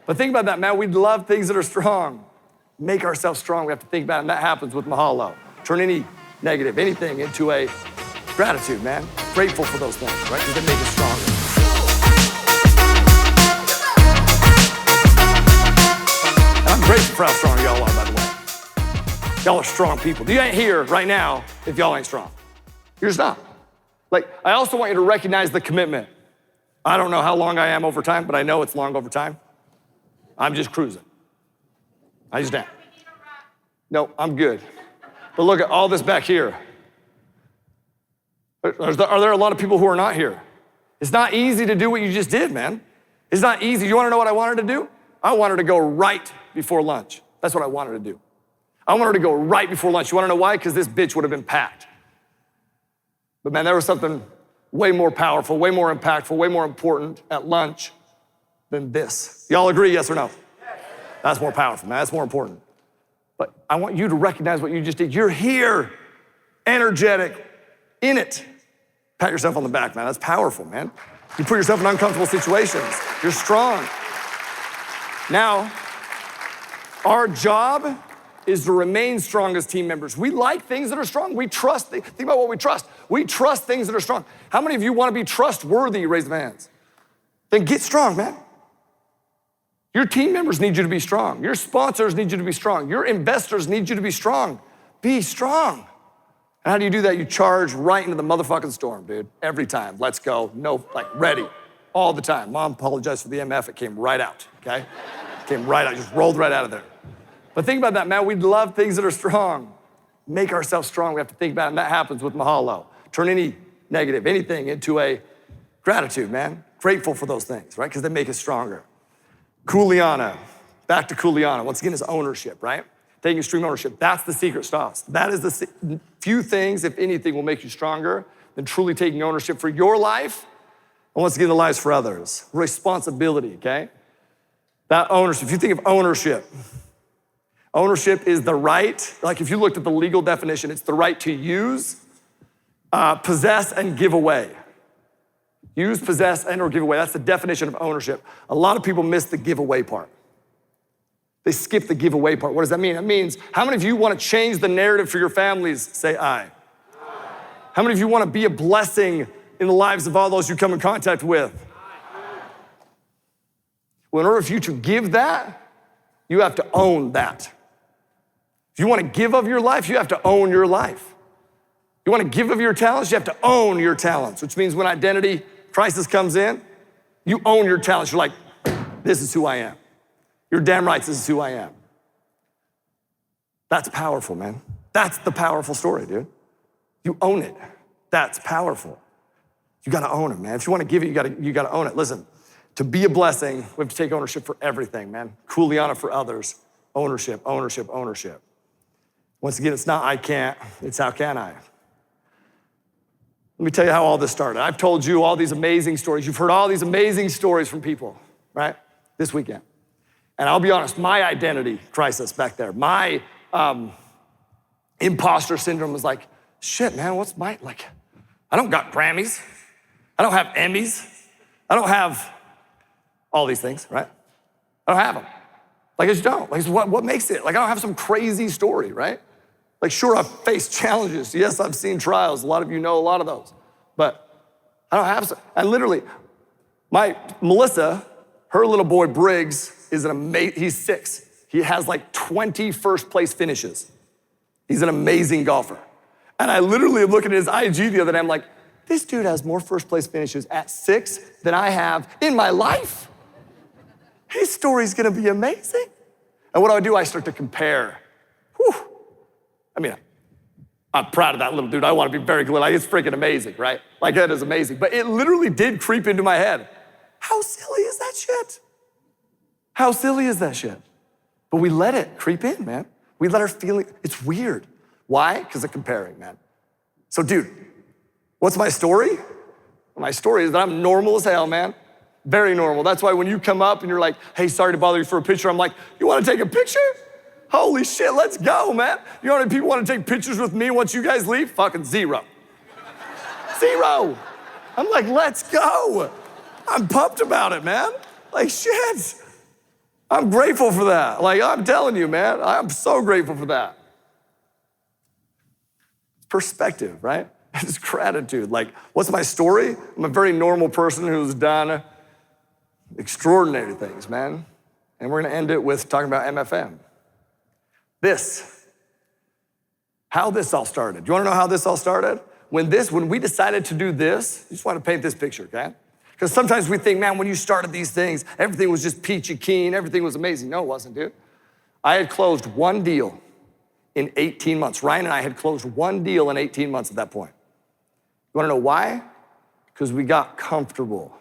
But think about that, man. We love things that are strong. Make ourselves strong. We have to think about it, and that happens with mahalo. Turn any negative, anything into a gratitude, man. Grateful for those things, right? Because they make us stronger. And I'm grateful for how strong y'all are, by the way. Y'all are strong people. You ain't here right now if y'all ain't strong. You're just not. Like, I also want you to recognize the commitment. I don't know how long I am over time, but I know it's long over time. I'm just cruising. I just am. No, I'm good. But look at all this back here. Are there a lot of people who are not here? It's not easy to do what you just did, man. It's not easy. You wanna know what I wanted to do? I wanted to go right before lunch. That's what I wanted to do. I wanted to go right before lunch. You wanna know why? Because this bitch would have been packed. But man, there was something way more powerful, way more impactful, way more important at lunch than this. Y'all agree, yes or no? That's more powerful, man. That's more important. But I want you to recognize what you just did. You're here, energetic, in it. Pat yourself on the back, man. That's powerful, man. You put yourself in uncomfortable situations. You're strong. Now, our job is to remain strong as team members. We like things that are strong. We trust, think about what we trust. We trust things that are strong. How many of you want to be trustworthy? Raise the hands. Then get strong, man. Your team members need you to be strong. Your sponsors need you to be strong. Your investors need you to be strong. Be strong. And how do you do that? You charge right into the motherfucking storm, dude. Every time. Let's go. No, like ready. All the time. Mom apologized for the MF. It came right out, okay? It came right out. Just rolled right out of there. But think about that, man. We love things that are strong. Make ourselves strong. We have to think about it, and that happens with mahalo. Turn any negative, anything into a gratitude, man. Grateful for those things, right? Because they make us stronger. Kuleana, back to Kuleana. Once again, is ownership, right? Taking extreme ownership. That's the secret sauce. That is the few things, if anything, will make you stronger than truly taking ownership for your life and once again, the lives for others. Responsibility, okay? That ownership, if you think of ownership is the right, like if you looked at the legal definition, it's the right to use, possess, and give away. Use, possess, and or give away. That's the definition of ownership. A lot of people miss the giveaway part. They skip the giveaway part. What does that mean? That means, how many of you want to change the narrative for your families? Say aye. Aye. How many of you want to be a blessing in the lives of all those you come in contact with? Aye. Well, in order for you to give that, you have to own that. If you want to give of your life, you have to own your life. You want to give of your talents, you have to own your talents, which means when identity crisis comes in, you own your talents. You're like, this is who I am. You're damn right, this is who I am. That's powerful, man. That's the powerful story, dude. You own it. That's powerful. You gotta own it, man. If you wanna give it, you gotta own it. Listen, to be a blessing, we have to take ownership for everything, man. Kuleana for others. Ownership, ownership, ownership. Once again, it's not I can't, it's how can I. Let me tell you how all this started. I've told you all these amazing stories. You've heard all these amazing stories from people, right? This weekend. And I'll be honest, my identity crisis back there, my imposter syndrome was like, shit, man, what's my, like, I don't got Grammys. I don't have Emmys. I don't have all these things, right? I don't have them. Like, I just don't. Like, what makes it? Like, I don't have some crazy story, right? Like, sure, I've faced challenges. Yes, I've seen trials. A lot of you know a lot of those. But I don't have some. And literally, Melissa, her little boy, Briggs, is he's 6. He has like 20 first place finishes. He's an amazing golfer. And I literally am looking at his IG the other day. I'm like, this dude has more first place finishes at 6 than I have in my life. His story's gonna be amazing. And what do? I start to compare. Whew. I mean, I'm proud of that little dude. I wanna be very good. Like, it's freaking amazing, right? Like, that is amazing. But it literally did creep into my head. How silly is that shit? How silly is that shit? But we let it creep in, man. We let our feeling, it's weird. Why? Because of comparing, man. So, dude, what's my story? My story is that I'm normal as hell, man. Very normal. That's why when you come up and you're like, hey, sorry to bother you for a picture, I'm like, you wanna take a picture? Holy shit, let's go, man. You know how many people wanna take pictures with me once you guys leave? Fucking 0. 0. I'm like, let's go. I'm pumped about it, man. Like, shit. I'm grateful for that. Like, I'm telling you, man, I'm so grateful for that. Perspective, right? It's gratitude. Like, what's my story? I'm a very normal person who's done extraordinary things, man. And we're gonna end it with talking about MFM. How this all started. Do you wanna know how this all started? When we decided to do this, I just wanna paint this picture, okay? Because sometimes we think, man, when you started these things, everything was just peachy keen, everything was amazing. No, it wasn't, dude. I had closed one deal in 18 months. Ryan and I had closed one deal in 18 months at that point. You wanna know why? Because we got comfortable.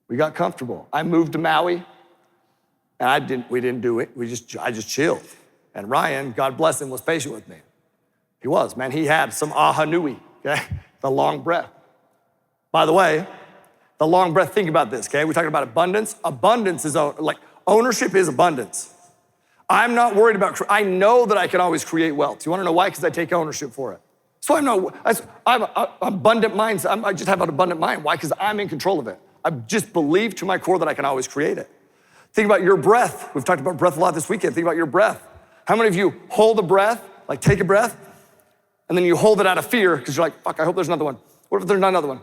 We got comfortable. I moved to Maui, and we didn't do it. I just chilled. And Ryan, God bless him, was patient with me. He was, man. He had some aha nui, okay? The long breath. By the way, the long breath, think about this, okay? We're talking about abundance. Abundance is like ownership is abundance. I'm not worried about, I know that I can always create wealth. You wanna know why? Because I take ownership for it. So I'm an abundant mind. I just have an abundant mind. Why? Because I'm in control of it. I just believe to my core that I can always create it. Think about your breath. We've talked about breath a lot this weekend. Think about your breath. How many of you hold a breath, like take a breath, and then you hold it out of fear because you're like, fuck, I hope there's another one. What if there's not another one?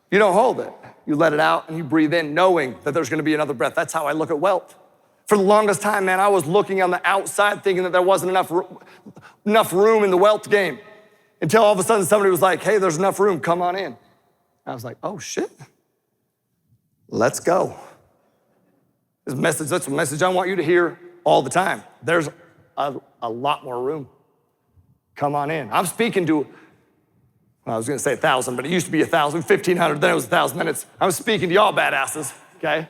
You don't hold it. You let it out and you breathe in knowing that there's gonna be another breath. That's how I look at wealth. For the longest time, man, I was looking on the outside thinking that there wasn't enough room in the wealth game until all of a sudden somebody was like, hey, there's enough room, come on in. I was like, oh shit, let's go. That's a message I want you to hear all the time. There's a lot more room. Come on in. I'm speaking to, well, I was gonna say 1,000, but it used to be 1,000, 1,500, then it was 1,000 minutes. I'm speaking to y'all badasses, okay?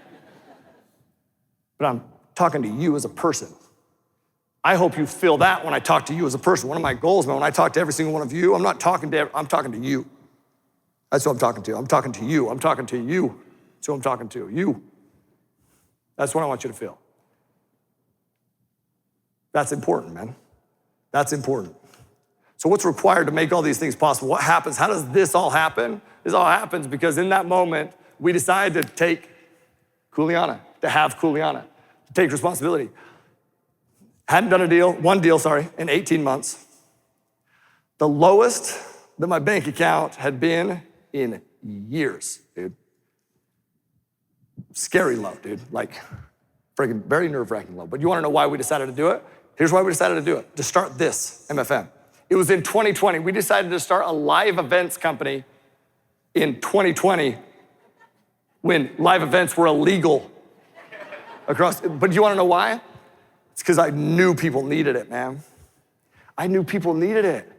But I'm talking to you as a person. I hope you feel that when I talk to you as a person. One of my goals, man, when I talk to every single one of you, I'm talking to you. That's who I'm talking to. I'm talking to you. I'm talking to you. That's who I'm talking to, you. That's what I want you to feel. That's important, man. That's important. So what's required to make all these things possible? What happens? How does this all happen? This all happens because in that moment, we decided to take Kuleana, to take responsibility. Hadn't done one deal, in 18 months. The lowest that my bank account had been in years, dude. Scary low, dude. Like, freaking very nerve-wracking low. But you wanna know why we decided to do it? Here's why we decided to do it. To start this MFM. It was in 2020. We decided to start a live events company in 2020 when live events were illegal across. But you wanna know why? It's because I knew people needed it, man. I knew people needed it.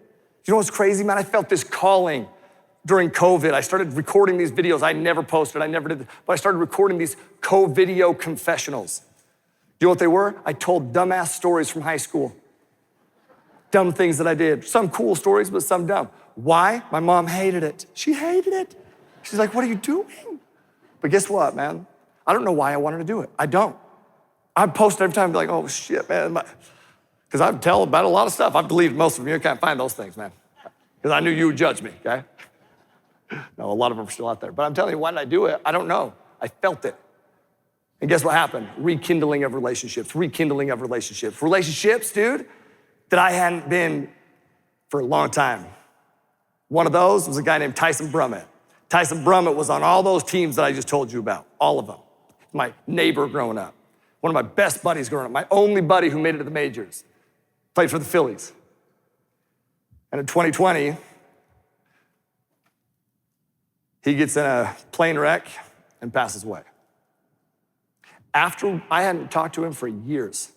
You know what's crazy, man? I felt this calling during COVID. I started recording these videos. I never posted, I never did, but I started recording these co-video confessionals. You know what they were? I told dumbass stories from high school. Dumb things that I did. Some cool stories, but some dumb. Why? My mom hated it. She hated it. She's like, what are you doing? But guess what, man? I don't know why I wanted to do it. I don't. I'd post every time and be like, oh shit, man. Because I'd tell about a lot of stuff. I've deleted most of them. You can't find those things, man. Because I knew you would judge me, okay? No, a lot of them are still out there. But I'm telling you, why did I do it? I don't know. I felt it. And guess what happened? Rekindling of relationships. Relationships, dude, that I hadn't been for a long time. One of those was a guy named Tyson Brummett. Tyson Brummett was on all those teams that I just told you about, all of them. My neighbor growing up. One of my best buddies growing up. My only buddy who made it to the majors. Played for the Phillies. And in 2020, he gets in a plane wreck and passes away. After I hadn't talked to him for years,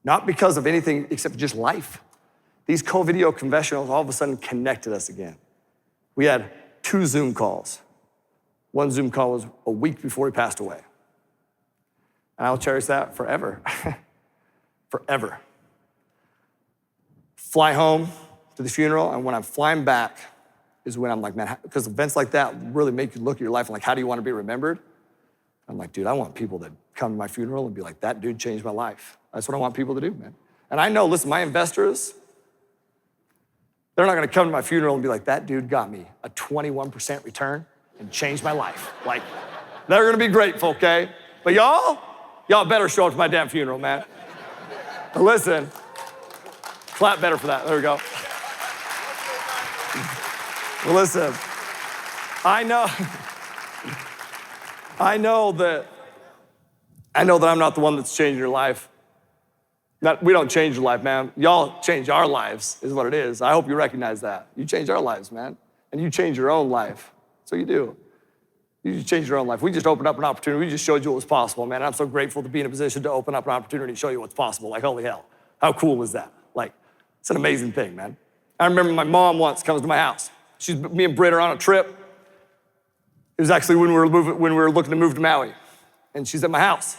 not because of anything except just life. These co-video confessionals all of a sudden connected us again. We had 2 Zoom calls. One Zoom call was a week before he passed away. And I'll cherish that forever. Forever. Fly home to the funeral, and when I'm flying back is when I'm like, man, because events like that really make you look at your life and like, how do you want to be remembered? I'm like, dude, I want people that come to my funeral and be like, that dude changed my life. That's what I want people to do, man. And I know, listen, my investors, they're not gonna come to my funeral and be like, that dude got me a 21% return and changed my life. Like, they're gonna be grateful, okay? But y'all, Y'all better show up to my damn funeral, man. But listen, clap better for that. There we go. Well, listen, I know that I'm not the one that's changing your life. We don't change your life, man. Y'all change our lives, is what it is. I hope you recognize that. You change our lives, man. And you change your own life. So you do. You just change your own life. We just opened up an opportunity. We just showed you what was possible, man. I'm so grateful to be in a position to open up an opportunity to show you what's possible. Like, holy hell. How cool is that? Like, it's an amazing thing, man. I remember my mom once comes to my house. Me and Britt are on a trip. It was actually when we were looking to move to Maui. And she's at my house.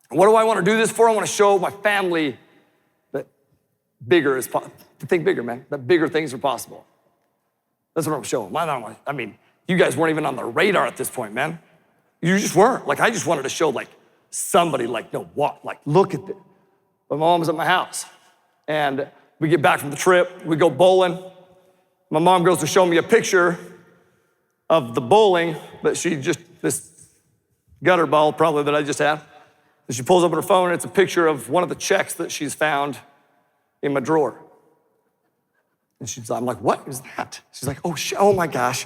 And what do I want to do this for? I want to show my family that bigger is possible. Think bigger, man. That bigger things are possible. That's what I'm showing. I mean, you guys weren't even on the radar at this point, man. You just weren't. Like, I just wanted to show, like, somebody, like, no, what? Like, look at this. My mom was at my house. And we get back from the trip. We go bowling. My mom goes to show me a picture of the bowling that this gutter ball probably that I just had. And she pulls up her phone, and it's a picture of one of the checks that she's found in my drawer. And I'm like, what is that? She's like, oh my gosh.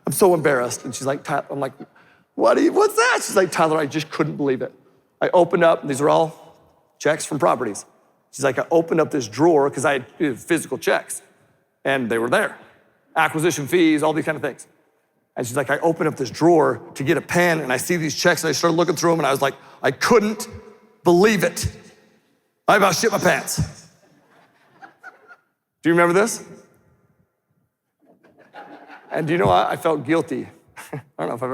I'm so embarrassed. And she's like, I'm like, what's that? She's like, Tyler, I just couldn't believe it. I opened up, and these are all checks from properties. She's like, I opened up this drawer because I had physical checks, and they were there. Acquisition fees, all these kind of things. And she's like, I opened up this drawer to get a pen, and I see these checks, and I started looking through them, and I was like, I couldn't believe it. I about shit my pants. Do you remember this? And do you know what? I felt guilty. I don't know if I've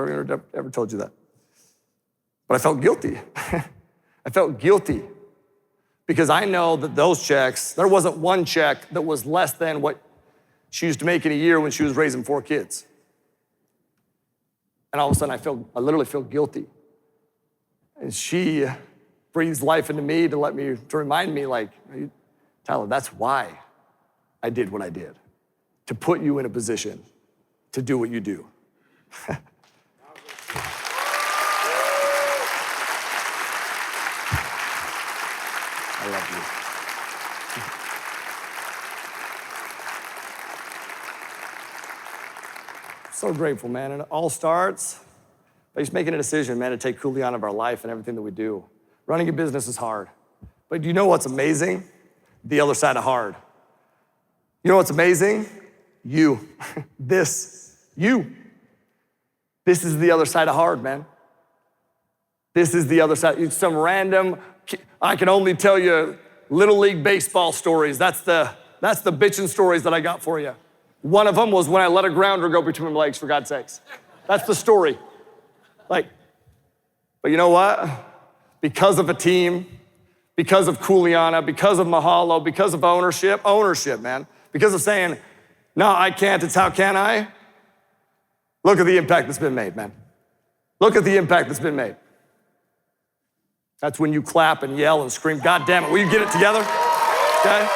ever told you that. But I felt guilty. I felt guilty because I know that those checks, there wasn't one check that was less than what she used to make in a year when she was raising 4 kids. And all of a sudden I literally feel guilty. And she breathes life into me to remind me, like, Tyler, that's why I did what I did. To put you in a position to do what you do. I love you. So grateful, man. And it all starts by just making a decision, man, to take Julian out of our life and everything that we do. Running a business is hard. But do you know what's amazing? The other side of hard. You know what's amazing? You. You. This is the other side of hard, man. This is the other side. It's some random, I can only tell you Little League baseball stories. That's the bitchin' stories that I got for you. One of them was when I let a grounder go between my legs, for God's sakes. That's the story. But you know what? Because of a team, because of Kuliana, because of Mahalo, because of ownership, man. Because of saying, no, I can't, it's how can I? Look at the impact that's been made, man. Look at the impact that's been made. That's when you clap and yell and scream, God damn it, will you get it together? Okay?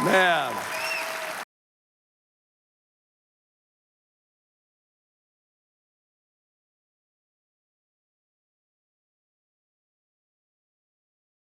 Man.